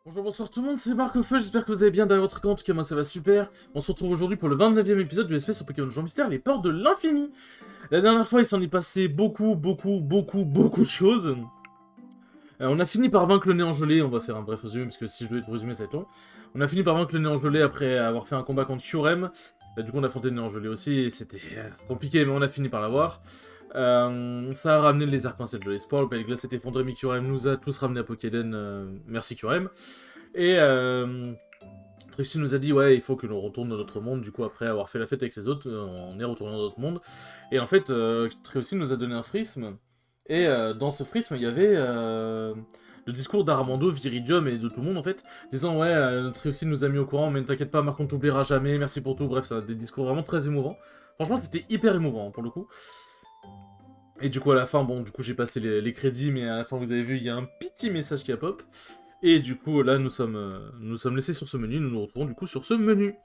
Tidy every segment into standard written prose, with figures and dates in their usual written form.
Bonjour, bonsoir tout le monde, c'est Marc Feu, j'espère que vous allez bien derrière votre écran, en tout cas moi ça va super. On se retrouve aujourd'hui pour le 29e épisode de l'espèce sur Pokémon Jour Mystère, les portes de l'infini. La dernière fois il s'en est passé beaucoup de choses. On a fini par vaincre le néant gelé, on va faire un bref résumé parce que si je devais tout résumer ça va être long. On a fini par vaincre le néant gelé après avoir fait un combat contre Kyurem. Du coup on a affronté le néant gelé aussi et c'était compliqué mais on a fini par l'avoir. Ça a ramené les arcs-en-ciel de l'espoir, le palais de glace s'est effondré, mais Kyurem nous a tous ramenés à Pokéden, merci Kyurem. Et Trixie nous a dit ouais il faut que l'on retourne dans notre monde, du coup après avoir fait la fête avec les autres, on est retourné dans notre monde. Et en fait Trixie nous a donné un prisme, et dans ce prisme il y avait le discours d'Armando, Viridium et de tout le monde en fait, disant ouais Trixie nous a mis au courant mais ne t'inquiète pas Marc on t'oubliera jamais, merci pour tout, bref ça a des discours vraiment très émouvants. Franchement c'était hyper émouvant hein, pour le coup. Et du coup à la fin, bon du coup j'ai passé les crédits mais à la fin vous avez vu il y a un petit message qui a pop. Et du coup, là, nous sommes laissés sur ce menu, nous nous retrouvons du coup sur ce menu.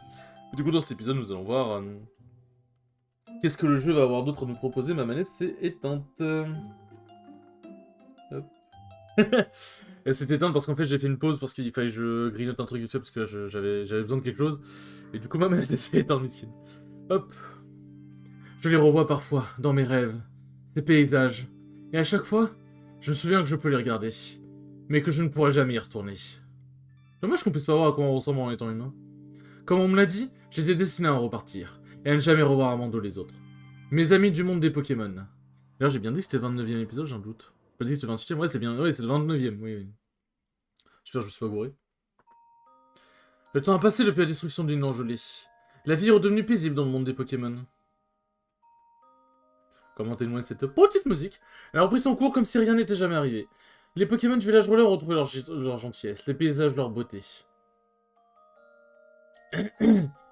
Et du coup, dans cet épisode, nous allons voir qu'est-ce que le jeu va avoir d'autre à nous proposer. Ma manette s'est éteinte. Hop. Elle s'est éteinte parce qu'en fait, j'ai fait une pause parce qu'il fallait que je grignote un truc vite fait parce que là, j'avais besoin de quelque chose. Et du coup, ma manette s'est éteinte, miskin. Hop. Je les revois parfois, dans mes rêves, ces paysages. Et à chaque fois, je me souviens que je peux les regarder. Mais que je ne pourrai jamais y retourner. Dommage qu'on puisse pas voir à quoi on ressemble en étant humain. Comme on me l'a dit, j'étais destiné à en repartir, et à ne jamais revoir Armando les autres. Mes amis du monde des Pokémon. D'ailleurs, j'ai bien dit que c'était le 29e épisode, j'ai un doute. J'ai pas dit que c'était le 28e, ouais, c'est bien, ouais, c'est le 29e, oui. J'espère que je me suis pas gouré. Le temps a passé depuis la destruction d'une engelée. La vie est redevenue paisible dans le monde des Pokémon. Commentez-moi cette petite musique. Elle a repris son cours comme si rien n'était jamais arrivé. Les Pokémon du village relais ont retrouvé leur gentillesse, les paysages leur beauté.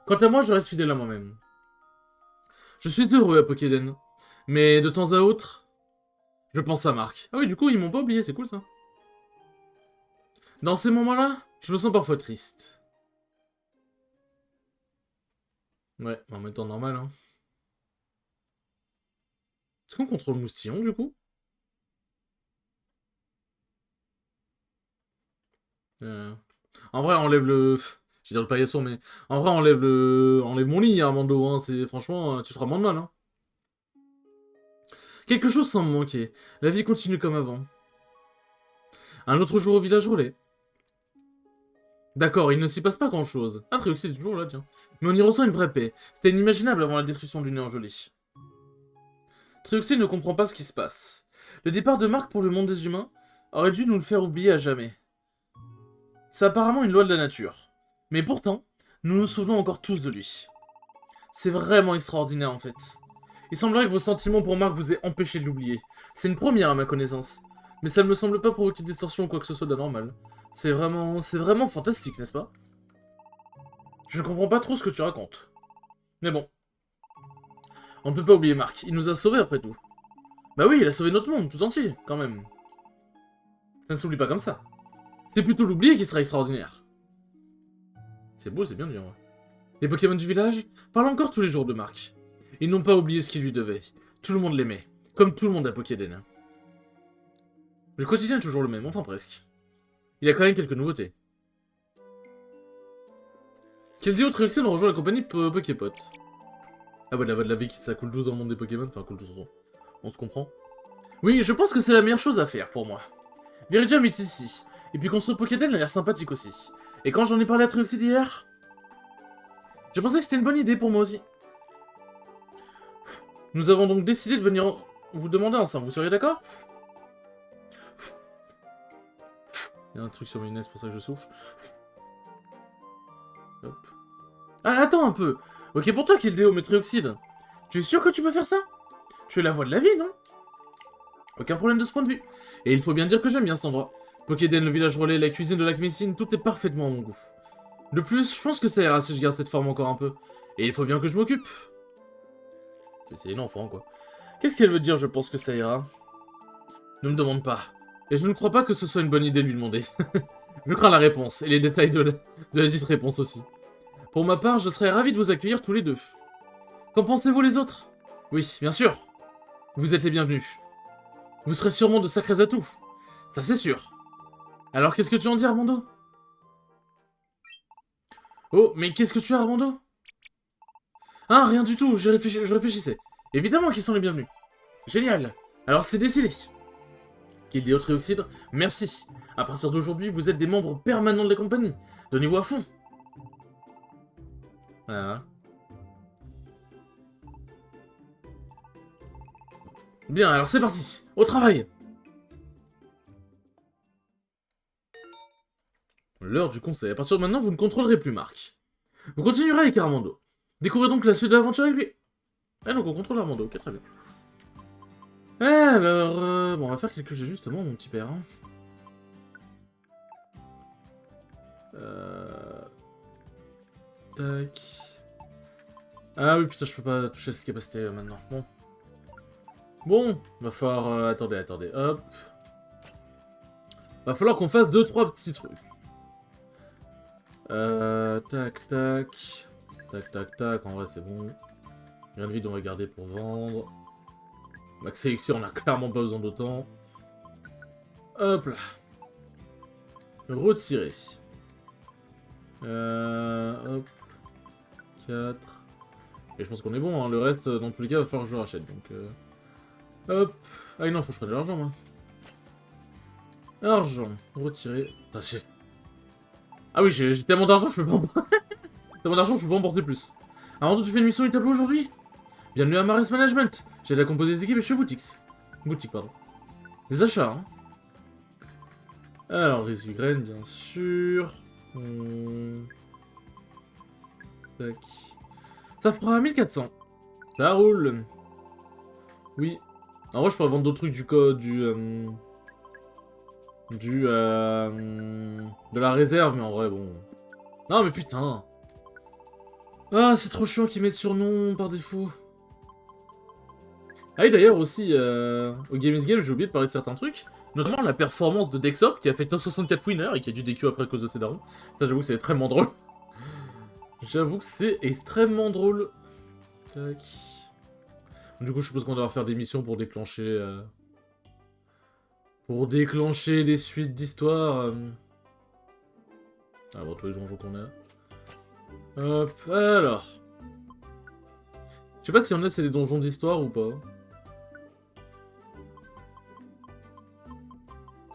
Quant à moi, je reste fidèle à moi-même. Je suis heureux à Pokéden, mais de temps à autre, je pense à Marc. Ah oui, du coup, ils m'ont pas oublié, c'est cool ça. Dans ces moments-là, je me sens parfois triste. Ouais, en même temps normal, hein. Est-ce qu'on contrôle Moustillon, du coup euh... En vrai, enlève le... J'ai dire le paillasson, mais... En vrai, enlève mon lit, Armando, hein. C'est... Franchement, tu feras moins de mal, hein. Quelque chose semble manquer. La vie continue comme avant. Un autre jour au village relais. D'accord, il ne s'y passe pas grand-chose. Ah, Trioxy est toujours là, tiens. Mais on y ressent une vraie paix. C'était inimaginable avant la destruction du néant gelé. Trioxy ne comprend pas ce qui se passe. Le départ de Marc pour le monde des humains aurait dû nous le faire oublier à jamais. C'est apparemment une loi de la nature. Mais pourtant, nous nous souvenons encore tous de lui. C'est vraiment extraordinaire en fait. Il semblerait que vos sentiments pour Marc vous aient empêché de l'oublier. C'est une première à ma connaissance. Mais ça ne me semble pas provoquer de distorsion ou quoi que ce soit d'anormal. C'est vraiment fantastique, n'est-ce pas? Je ne comprends pas trop ce que tu racontes. Mais bon. On ne peut pas oublier Marc, il nous a sauvés après tout. Bah oui, il a sauvé notre monde, tout entier, quand même. Ça ne s'oublie pas comme ça. C'est plutôt l'oublier qui sera extraordinaire. C'est beau, c'est bien dire. Ouais. Les Pokémon du village parlent encore tous les jours de Marc. Ils n'ont pas oublié ce qu'il lui devait. Tout le monde l'aimait, comme tout le monde à Pokéden. Le quotidien est toujours le même, enfin presque. Il y a quand même quelques nouveautés. Keldeo Trioxy ont rejoint la compagnie Poképot. Ah ouais, de la vie qui ça coule douce dans le monde des Pokémon, enfin coule douce, on se comprend. Oui, je pense que c'est la meilleure chose à faire pour moi. Viridium est ici, et puis construire Pokéden a l'air sympathique aussi. Et quand j'en ai parlé à Trioxy hier, j'ai pensé que c'était une bonne idée pour moi aussi. Nous avons donc décidé de venir vous demander ensemble, vous seriez d'accord? Il y a un truc sur mes nez, c'est pour ça que je souffle. Hop. Ah, attends un peu. Ok pour toi, Keldeo, mais Trioxyde. Tu es sûr que tu peux faire ça? Tu es la voix de la vie, non? Aucun problème de ce point de vue. Et il faut bien dire que j'aime bien cet endroit. Pokéden, le village relais, la cuisine de la médecine, tout est parfaitement à mon goût. De plus, je pense que ça ira si je garde cette forme encore un peu. Et il faut bien que je m'occupe. C'est une enfant, quoi. Qu'est-ce qu'elle veut dire, je pense que ça ira? Ne me demande pas. Et je ne crois pas que ce soit une bonne idée de lui demander. Je crains la réponse, et les détails de la dite réponse aussi. Pour ma part, je serais ravi de vous accueillir tous les deux. Qu'en pensez-vous les autres? Oui, bien sûr. Vous êtes les bienvenus. Vous serez sûrement de sacrés atouts. Ça c'est sûr. Alors qu'est-ce que tu en dis, Armando? Oh, mais qu'est-ce que tu as, Armando? Ah, rien du tout, je réfléchissais. Évidemment qu'ils sont les bienvenus. Génial. Alors c'est décidé. Qu'il dit au Trioxyde, merci. À partir d'aujourd'hui, vous êtes des membres permanents de la compagnie. Donnez-vous à fond. Voilà. Bien, alors c'est parti. Au travail. L'heure du conseil. À partir de maintenant, vous ne contrôlerez plus Marc. Vous continuerez avec Armando. Découvrez donc la suite de l'aventure avec lui. Ah donc on contrôle Armando, ok très bien. Alors, bon on va faire quelques ajustements mon petit père. Hein. Tac. Ah oui putain je peux pas toucher cette capacité maintenant. Bon. Bon, va falloir... attendez, hop. Va falloir qu'on fasse 2-3 petits trucs. Tac, tac. Tac, tac, tac, en vrai c'est bon. Rien de vide, on va garder pour vendre. Max Elixir, on a clairement pas besoin d'autant. Hop là. Retirer. Hop. 4. Et je pense qu'on est bon, hein. Le reste, dans tous les cas, il va falloir que je le rachète. Donc, hop. Ah non, faut que je prenne de l'argent, moi. Argent. Retirer. Putain, ah oui, j'ai tellement d'argent, je peux pas en... tellement d'argent, je peux pas en porter plus. Avant tout, tu fais une mission du tableau aujourd'hui? Bienvenue à Maris Management. J'ai à composer des équipes et je fais boutiques. Boutique, pardon. Des achats, hein. Alors, réseau graines, bien sûr. Tac. Ça fera 1400. Ça roule. Oui. En vrai, je pourrais vendre d'autres trucs du code, de la réserve, mais en vrai, bon... Non, mais putain. Ah, c'est trop chiant qu'ils mettent surnom par défaut. Ah oui, d'ailleurs, aussi, au Game is Game, j'ai oublié de parler de certains trucs. Notamment la performance de Dexop, qui a fait top 64 winner et qui a dû DQ après à cause de ses darons. Ça, j'avoue que c'est extrêmement drôle. J'avoue que c'est extrêmement drôle. Tac. Du coup, je suppose qu'on doit faire des missions pour déclencher... Pour déclencher des suites d'histoires. Ah bon, tous les donjons qu'on a. Hop, alors. Je sais pas si on a c'est des donjons d'histoire ou pas.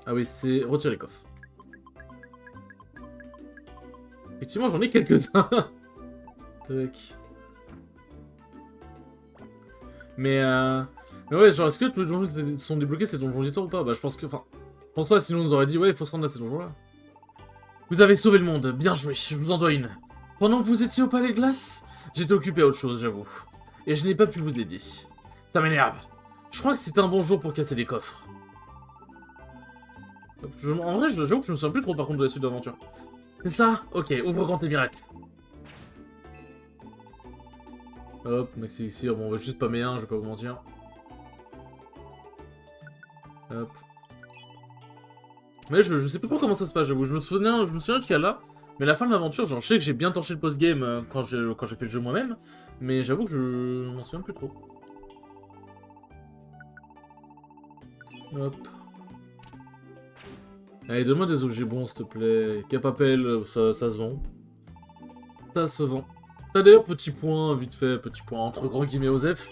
Ah oui, c'est retirer les coffres. Effectivement, j'en ai quelques-uns. Tac. Mais ouais, genre, est-ce que tous les donjons sont débloqués, ces donjons d'histoire ou pas? Bah, je pense que... Enfin, je pense pas, sinon on nous aurait dit, ouais, il faut se rendre à ces donjons-là. Vous avez sauvé le monde, bien joué, je vous en dois une. Pendant que vous étiez au Palais Glace, j'étais occupé à autre chose, j'avoue. Et je n'ai pas pu vous aider. Ça m'énerve. Je crois que c'était un bon jour pour casser les coffres. En vrai, j'avoue que je me souviens plus trop par contre de la suite de l'aventure. C'est ça? Ok, ouvre grand tes miracles. Hop, Max Elixir, bon on va juste spammer un, je vais pas vous mentir. Hop. Mais je sais plus trop comment ça se passe, j'avoue. Je me souviens jusqu'à là. Mais la fin de l'aventure, genre je sais que j'ai bien torché le post-game quand j'ai fait le jeu moi-même. Mais j'avoue que je m'en souviens plus trop. Hop. Allez, donne-moi des objets bons, s'il te plaît. Capapel, ça se vend. Ça se vend. T'as d'ailleurs, petit point, vite fait, petit point entre grands guillemets Osef.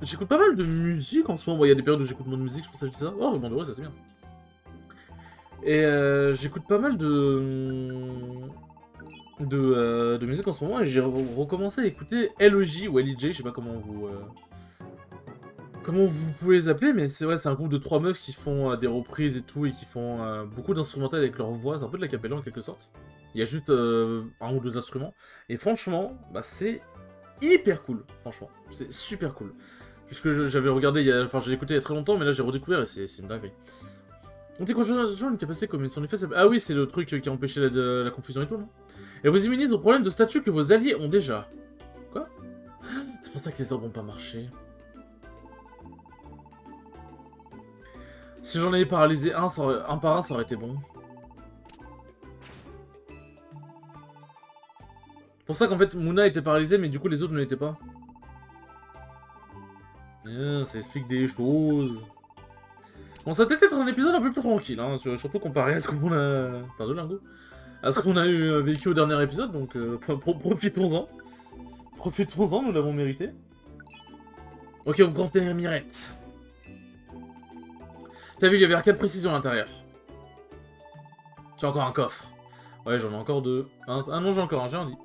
J'écoute pas mal de musique en ce moment. Il y a des périodes où j'écoute moins de musique, je pense que je dis ça. Oh, bon, ouais, ça c'est bien. Et j'écoute pas mal de musique en ce moment et j'ai recommencé à écouter LEJ ou LEJ, je sais pas comment vous pouvez les appeler, mais c'est un groupe de 3 meufs qui font des reprises et tout, et qui font beaucoup d'instrumental avec leur voix, c'est un peu de la cappella en quelque sorte. Il y a juste un ou deux instruments, et franchement, bah c'est hyper cool, franchement, c'est super cool. Puisque j'avais regardé, enfin j'ai écouté il y a très longtemps, mais là j'ai redécouvert et c'est une dinguerie. On dit quoi, j'ai une capacité comme son effet, ah oui, c'est le truc qui a empêché la confusion et tout, non? Et vous immunise aux problèmes de statut que vos alliés ont déjà. Quoi? C'est pour ça que les orbes n'ont pas marché. Si j'en avais paralysé un par un, ça aurait été bon. C'est pour ça qu'en fait, Mouna était paralysée, mais du coup les autres ne l'étaient pas. Ça explique des choses. Bon, ça va peut-être être un épisode un peu plus tranquille, hein, surtout comparé à ce qu'on a... Putain, de lingots. à ce qu'on a eu vécu au dernier épisode, donc profitons-en. Profitons-en, nous l'avons mérité. Ok, on compte Mirette. T'as vu, il y avait arcade précision à l'intérieur. J'ai encore un coffre. Ouais, j'en ai encore deux. Ah non, j'ai encore un, j'ai un dit.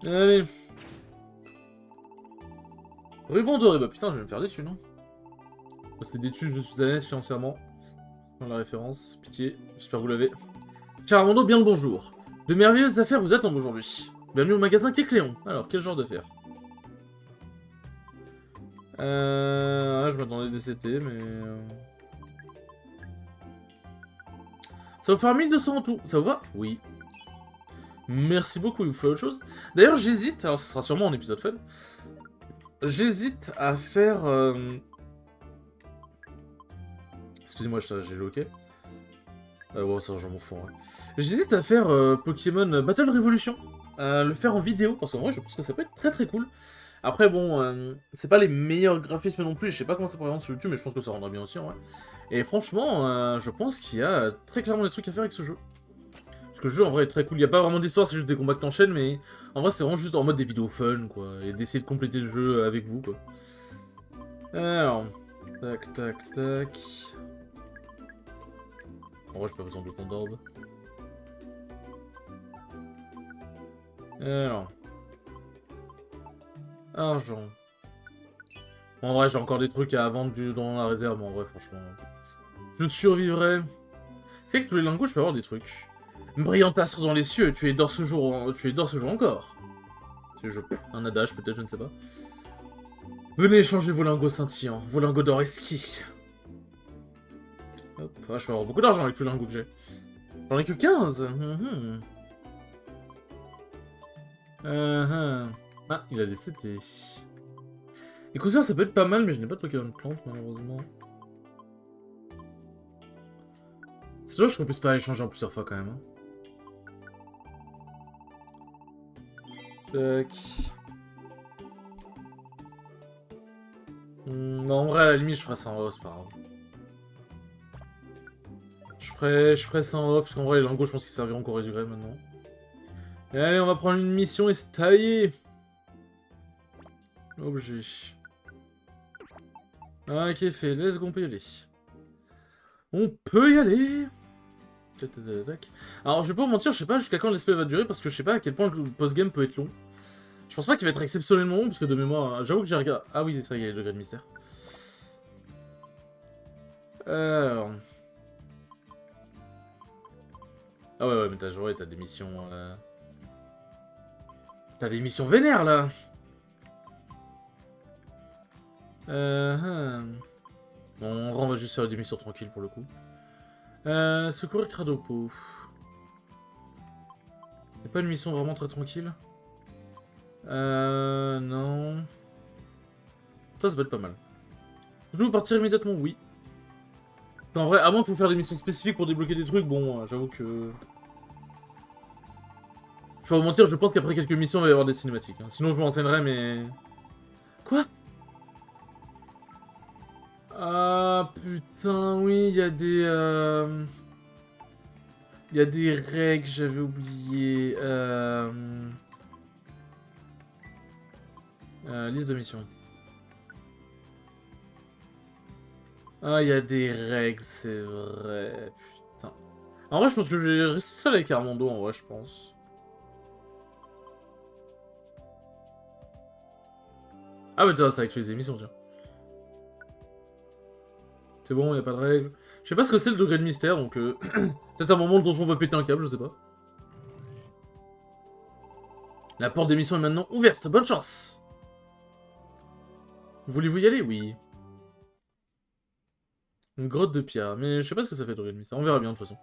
Allez. Ruban doré, bah putain, je vais me faire déçu, non? C'est des tuches, je suis à l'aise financièrement. Dans la référence, pitié, j'espère que vous l'avez. Cher Armando, bien le bonjour. De merveilleuses affaires vous attendent aujourd'hui. Bienvenue au magasin Kécléon. Alors, quel genre d'affaires? Je m'attendais à des CT, mais... Ça va faire 1200 en tout, ça vous va? Oui. Merci beaucoup, il vous faut autre chose. D'ailleurs, j'hésite, alors ce sera sûrement un épisode fun. J'hésite à faire... Excusez-moi, j'ai le hockey. Ouais, ça, j'en m'en fous, ouais. J'hésite à faire Pokémon Battle Revolution. Le faire en vidéo, parce qu'en vrai, je pense que ça peut être très très cool. Après, bon, c'est pas les meilleurs graphismes non plus, je sais pas comment ça pourrait rendre sur YouTube, mais je pense que ça rendra bien aussi, en vrai. Et franchement, je pense qu'il y a très clairement des trucs à faire avec ce jeu. Parce que le jeu, en vrai, est très cool. Il n'y a pas vraiment d'histoire, c'est juste des combats que t'enchaînes, mais en vrai, c'est vraiment juste en mode des vidéos fun, quoi. Et d'essayer de compléter le jeu avec vous, quoi. Alors, tac, tac, tac... En vrai, j'ai pas besoin de ton d'orbe. Alors... Argent. En vrai, j'ai encore des trucs à vendre dans la réserve, mais en vrai, franchement... Je survivrai. C'est que tous les lingots, je peux avoir des trucs. Brillante astre dans les cieux, tu es d'or ce jour encore. C'est un adage, peut-être, je ne sais pas. Venez échanger vos lingots scintillants, vos lingots d'or exquis. Hop, ah, je peux avoir beaucoup d'argent avec le lingot que j'ai. J'en ai que 15. Ah, il a des CT. Écoute, ça peut être pas mal, mais je n'ai pas de Pokémon plante, malheureusement. C'est dommage qu'on puisse pas échanger en plusieurs fois, quand même. Hein. Tac. Non, en vrai, à la limite, je ferai ça en off, c'est pas grave. Je ferai ça en off, parce qu'en vrai, les lingots, je pense qu'ils serviront qu'au résugré maintenant. Et allez, on va prendre une mission et se tailler. Objet. Ok, fait, let's go, on peut y aller. On peut y aller. Alors, je vais pas vous mentir, je sais pas jusqu'à quand l'espèce va durer, parce que je sais pas à quel point le post-game peut être long. Je pense pas qu'il va être exceptionnellement long, parce que de mémoire, j'avoue que j'ai regardé... Ah oui, c'est vrai, il y a le degré de mystère. Alors... Ah ouais, mais t'as des missions... T'as des missions vénères, là. Bon, en vrai, on va juste faire des missions tranquilles, pour le coup. Secourir Cradopo. Y'a pas une mission vraiment très tranquille? Non... Ça peut être pas mal. Pouvez-vous partir immédiatement? Oui. En vrai, à moins qu'il faut faire des missions spécifiques pour débloquer des trucs, bon, j'avoue que... Je vais pas vous mentir, je pense qu'après quelques missions, il va y avoir des cinématiques. Hein. Sinon, je me renseignerai, mais... Quoi? Ah, putain, oui, il y a des... Il y a des règles, j'avais oublié. Liste de missions. Ah, il y a des règles, c'est vrai. Putain. En vrai, je pense que je vais rester seul avec Armando, en vrai, je pense. Ah, mais ça actualise les émissions, tiens. C'est bon, y a pas de règles. Je sais pas ce que c'est le degré de mystère, donc... Peut-être un moment le donjon va péter un câble, je sais pas. La porte d'émission est maintenant ouverte, bonne chance. Voulez-vous y aller? Oui. Une grotte de pierre, mais je sais pas ce que ça fait, degré de mystère. On verra bien, de toute façon.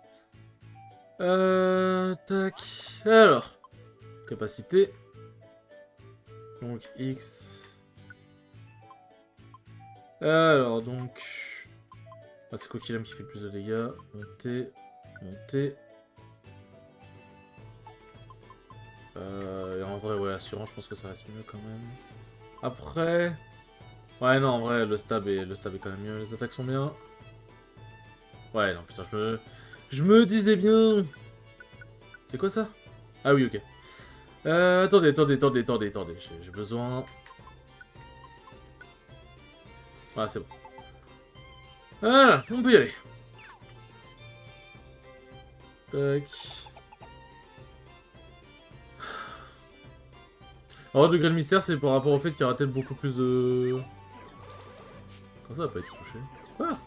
Tac. Alors. Capacité. Donc, X. Alors, donc... Ah, c'est Coquillame qui fait le plus de dégâts. Monter. Monter. Et en vrai, ouais, assurant, je pense que ça reste mieux quand même. Après... Ouais, non, en vrai, le stab est quand même mieux. Les attaques sont bien. Ouais, non, putain, je me disais bien. C'est quoi ça? Ah oui, ok. Attendez. J'ai besoin... Ah, c'est bon. Ah, on peut y aller. Tac. Alors, degré de mystère, c'est par rapport au fait qu'il y aura peut-être beaucoup plus de... Comment ça va pas être touché? Quoi?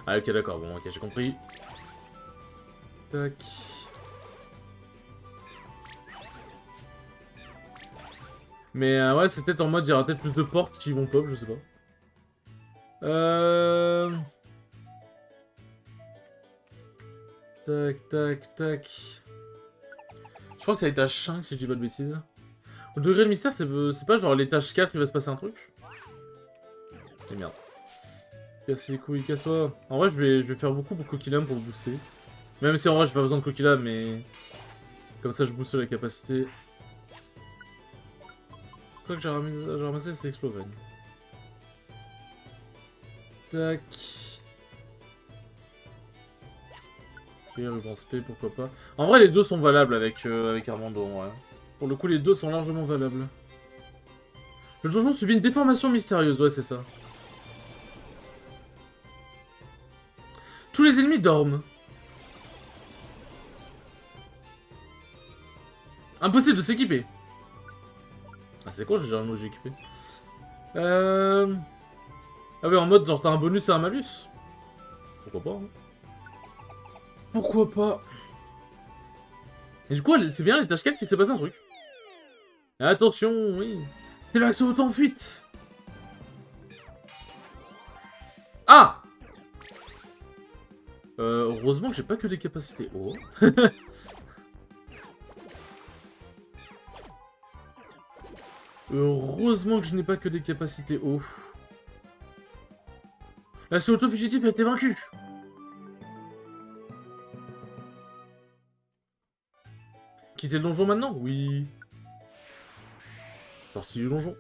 Ah, ok, d'accord, bon, ok, j'ai compris. Tac. Mais ouais, c'est peut-être en mode, il y aura peut-être plus de portes qui vont pop, je sais pas. Tac. Je crois que c'est l'étage 5, si je dis pas de bêtises. Au degré de mystère, c'est pas genre l'étage 4, il va se passer un truc? Et merde. Casse les couilles, casse-toi. En vrai, je vais faire beaucoup pour Coquillum pour le booster. Même si en vrai, j'ai pas besoin de Coquillum, mais... Comme ça, je booste la capacité. Quoi que j'ai ramassé, c'est Explogren. Tac. Ok, ruban spé, pourquoi pas. En vrai, les deux sont valables avec Armando, ouais. Pour le coup, les deux sont largement valables. Le donjon subit une déformation mystérieuse, ouais, c'est ça. Tous les ennemis dorment. Impossible de s'équiper. Ah, c'est quoi, j'ai déjà un mot j'ai équipé. Ah ouais, en mode, genre, t'as un bonus et un malus. Pourquoi pas, hein. Pourquoi pas. Et du coup, c'est bien l'étage 4 qui s'est passé un truc. Attention, oui. C'est l'accès au temps fuite. Ah! Heureusement que j'ai pas que des capacités haut. Heureusement que je n'ai pas que des capacités haut. L'accès auto-fugitif a été vaincu. Quitter le donjon maintenant? Oui. Sortie du donjon.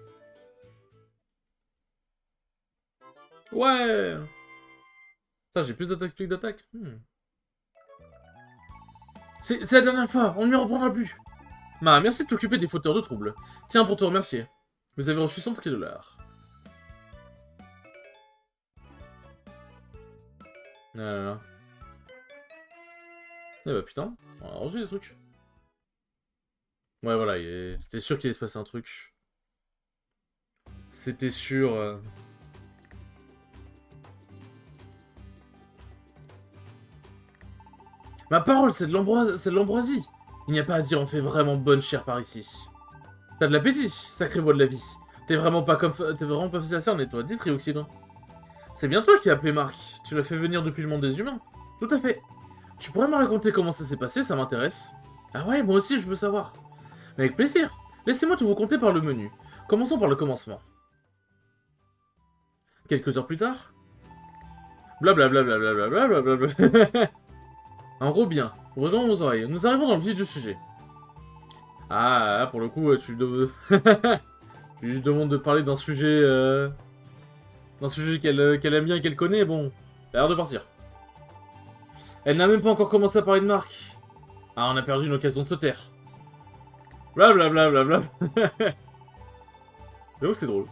Ouais. Putain, j'ai plus d'attaque speed d'attaque. C'est la dernière fois, on ne m'y reprendra plus. Ma, merci de t'occuper des fauteurs de troubles. Tiens, pour te remercier. Vous avez reçu 100 $. Ah là là. Eh bah putain, on a reçu des trucs. Ouais, voilà, c'était sûr qu'il allait se passer un truc. C'était sûr. Ma parole, c'est de l'ambroisie. Il n'y a pas à dire, on fait vraiment bonne chère par ici. T'as de l'appétit, sacré voix de la vie. T'es vraiment pas facile à cerner, toi. Dis Trioxydre. C'est bien toi qui as appelé Marc. Tu l'as fait venir depuis le monde des humains. Tout à fait. Tu pourrais me raconter comment ça s'est passé, ça m'intéresse. Ah ouais, moi aussi, je veux savoir. Mais avec plaisir. Laissez-moi tout vous conter par le menu. Commençons par le commencement. Quelques heures plus tard. Blablabla. En gros, bien. Ouvrons vos oreilles. Nous arrivons dans le vif du sujet. Ah, là, pour le coup, tu lui demandes de parler d'un sujet... D'un sujet qu'elle aime bien et qu'elle connaît, bon... Ça a l'air de partir. Elle n'a même pas encore commencé à parler de Marc. Ah, on a perdu une occasion de se taire. Blablabla. J'avoue que c'est drôle.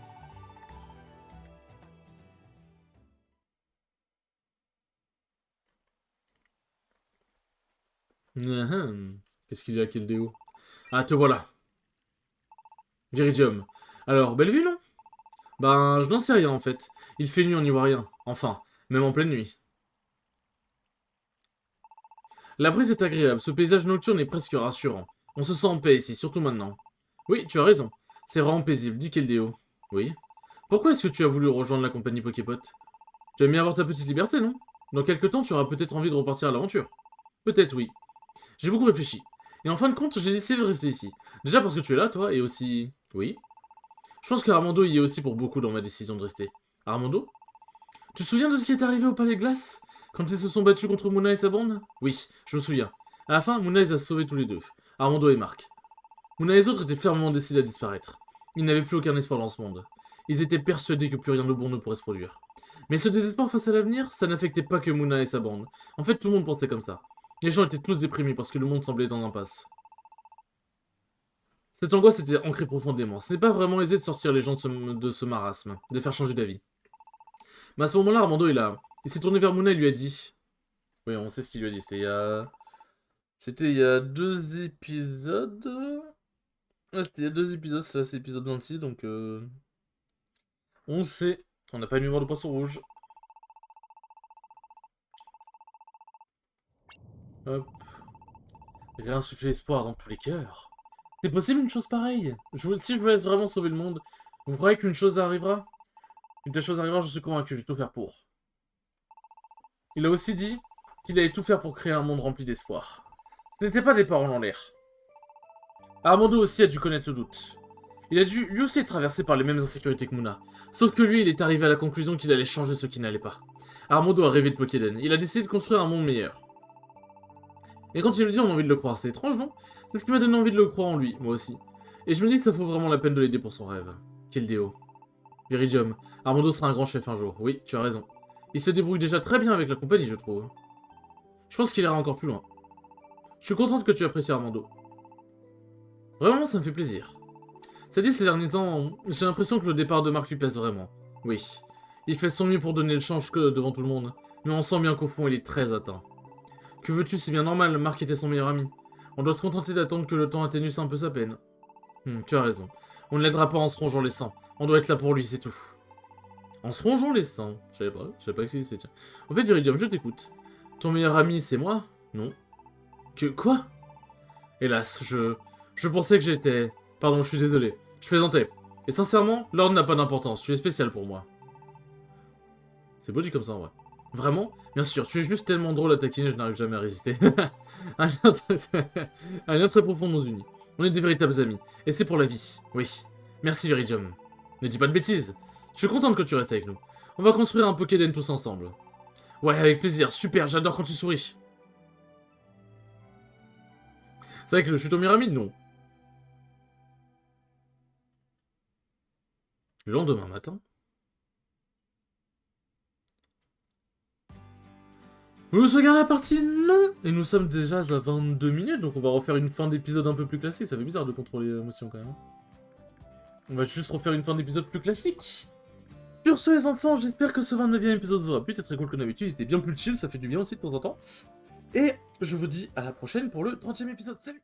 Qu'est-ce qu'il y a, Keldeo? Ah, te voilà. Viridium. Alors, belle vue, non? Ben, je n'en sais rien, en fait. Il fait nuit, on n'y voit rien. Enfin, même en pleine nuit. La brise est agréable, ce paysage nocturne est presque rassurant. On se sent en paix ici, surtout maintenant. Oui, tu as raison. C'est vraiment paisible, dit Keldeo. Oui. Pourquoi est-ce que tu as voulu rejoindre la compagnie Poképot? Tu aimes bien avoir ta petite liberté, non? Dans quelques temps, tu auras peut-être envie de repartir à l'aventure. Peut-être, oui. J'ai beaucoup réfléchi. Et en fin de compte, j'ai décidé de rester ici. Déjà parce que tu es là, toi, et aussi... Oui. Je pense qu'Armando y est aussi pour beaucoup dans ma décision de rester. Armando? Tu te souviens de ce qui est arrivé au Palais de Glace? Quand ils se sont battus contre Moona et sa bande? Oui, je me souviens. À la fin, Moona les a sauvés tous les deux. Armando et Marc. Moona et les autres étaient fermement décidés à disparaître. Ils n'avaient plus aucun espoir dans ce monde. Ils étaient persuadés que plus rien de bon ne pourrait se produire. Mais ce désespoir face à l'avenir, ça n'affectait pas que Moona et sa bande. En fait, tout le monde pensait comme ça. Les gens étaient tous déprimés parce que le monde semblait dans l'impasse. Cette angoisse était ancrée profondément. Ce n'est pas vraiment aisé de sortir les gens de ce marasme, de les faire changer d'avis. Mais à ce moment-là, Armando, il s'est tourné vers Mouna et lui a dit... Oui, on sait ce qu'il lui a dit, C'était il y a 2 épisodes... Ouais, c'était il y a 2 épisodes, c'est l'épisode 26, donc... On sait. On n'a pas une mémoire de poisson rouge. Hop. Réinsuffler l'espoir dans tous les cœurs. C'est possible une chose pareille? Si je vous laisse vraiment sauver le monde, vous croyez qu'une chose arrivera? Une telle chose arrivera, je suis convaincu, je vais tout faire pour. Il a aussi dit qu'il allait tout faire pour créer un monde rempli d'espoir. Ce n'était pas des paroles en l'air. Armando aussi a dû connaître le doute. Il a dû lui aussi être traversé par les mêmes insécurités que Mouna. Sauf que lui, il est arrivé à la conclusion qu'il allait changer ce qui n'allait pas. Armando a rêvé de Pokéden. Il a décidé de construire un monde meilleur. Et quand il le dit, on a envie de le croire. C'est étrange, non? C'est ce qui m'a donné envie de le croire en lui, moi aussi. Et je me dis que ça vaut vraiment la peine de l'aider pour son rêve. Quel déo. Viridium. Armando sera un grand chef un jour. Oui, tu as raison. Il se débrouille déjà très bien avec la compagnie, je trouve. Je pense qu'il ira encore plus loin. Je suis contente que tu apprécies Armando. Vraiment, ça me fait plaisir. Ça dit, ces derniers temps, j'ai l'impression que le départ de Marc lui pèse vraiment. Oui. Il fait de son mieux pour donner le change que devant tout le monde. Mais on sent bien qu'au fond, il est très atteint. Que veux-tu, c'est bien normal, Marc était son meilleur ami. On doit se contenter d'attendre que le temps atténue un peu sa peine. Tu as raison. On ne l'aidera pas en se rongeant les sangs. On doit être là pour lui, c'est tout. En se rongeant les sangs? Je savais pas que c'était, tiens. En fait, Viridium, je t'écoute. Ton meilleur ami, c'est moi? Non. Que... Quoi? Hélas, je pensais que j'étais... Pardon, je suis désolé. Je plaisantais. Et sincèrement, l'ordre n'a pas d'importance. Tu es spécial pour moi. C'est beau dit comme ça, en vrai. Vraiment? Bien sûr, tu es juste tellement drôle à taquiner, je n'arrive jamais à résister. un lien très profond nous unit. On est des véritables amis. Et c'est pour la vie. Oui. Merci, Viridium. Ne dis pas de bêtises. Je suis contente que tu restes avec nous. On va construire un Pokéden tous ensemble. Ouais, avec plaisir. Super, j'adore quand tu souris. C'est vrai que je suis ton meilleur ami? Non. Le lendemain matin... Vous regardez la partie? Non. Et nous sommes déjà à 22 minutes, donc on va refaire une fin d'épisode un peu plus classique. Ça fait bizarre de contrôler l'émotion quand même. On va juste refaire une fin d'épisode plus classique. Sur ce les enfants, j'espère que ce 29e épisode vous aura plu. C'est très cool comme d'habitude, il était bien plus chill, ça fait du bien aussi de temps en temps. Et je vous dis à la prochaine pour le 30e épisode. Salut!